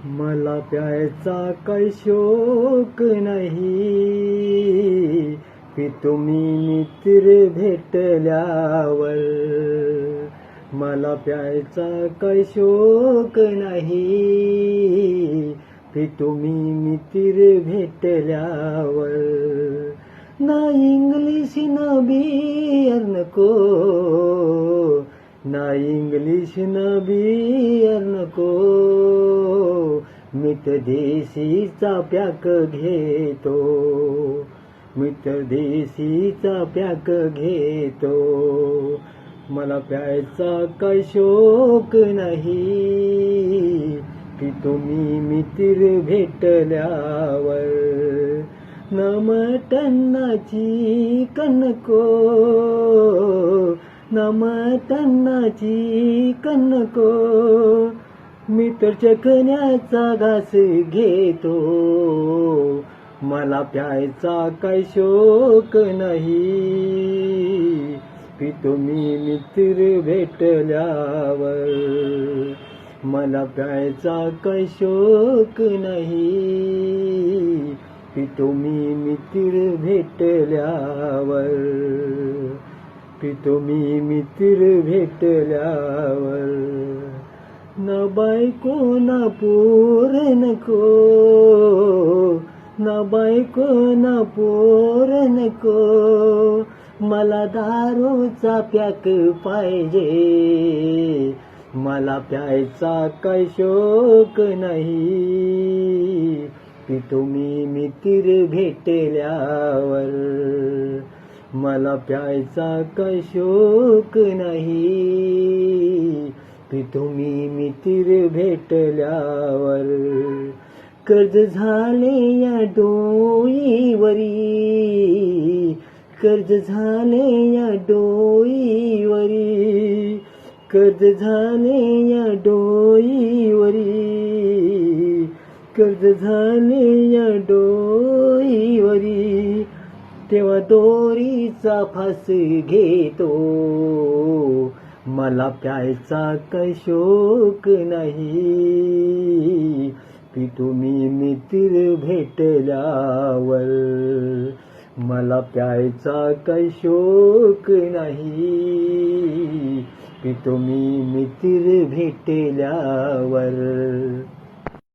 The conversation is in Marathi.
मला प्यायचा काही शौक नाही, पितो मी मित्र भेटल्यावर. मला प्यायचा काही शौक नाही, पितो मी मित्र भेटल्यावर. ना इंग्लिश ना बियर नको, ना इंग्लिश ना बियर नको, मी तर देशीचा पॅक घेतो, मी तर देशीचा पॅक घेतो. मला प्यायचा काही शौक नाही, पितो मी मित्र भेटल्यावर. न मटण ना चिकन नको, न मटण ना चिकन नको, मी तर चकण्याचा घास घेतो. मला प्यायचा काही शौक नाही, पितो मी मित्र भेटल्यावर. मला प्यायचा काही शौक नाही, पितो मी मित्र भेटल्यावर, पितो मी मित्र भेटल्यावर. ना बायको ना पोर नको, ना बायको ना पोर नको, मला दारूचा पॅक पाहिजे. मला प्यायचा काही शौक नाही, पितो मी मित्र भेटल्यावर. मला प्यायचा काही शौक नाही, पितो मी मित्र भेटल्यावर. कर्ज झाले या डोईवरी, कर्ज झाले या डोईवरी, कर्ज झाले या डोईवरी, कर्ज झाले या डोईवरी. तेव्हा दोरीचा फास घेतो, मला प्यायचा काही शौक नाही, पितो मी मित्र भेटल्यावर. मला प्यायचा काही शौक नाही, पितो मी मित्र भेटल्यावर.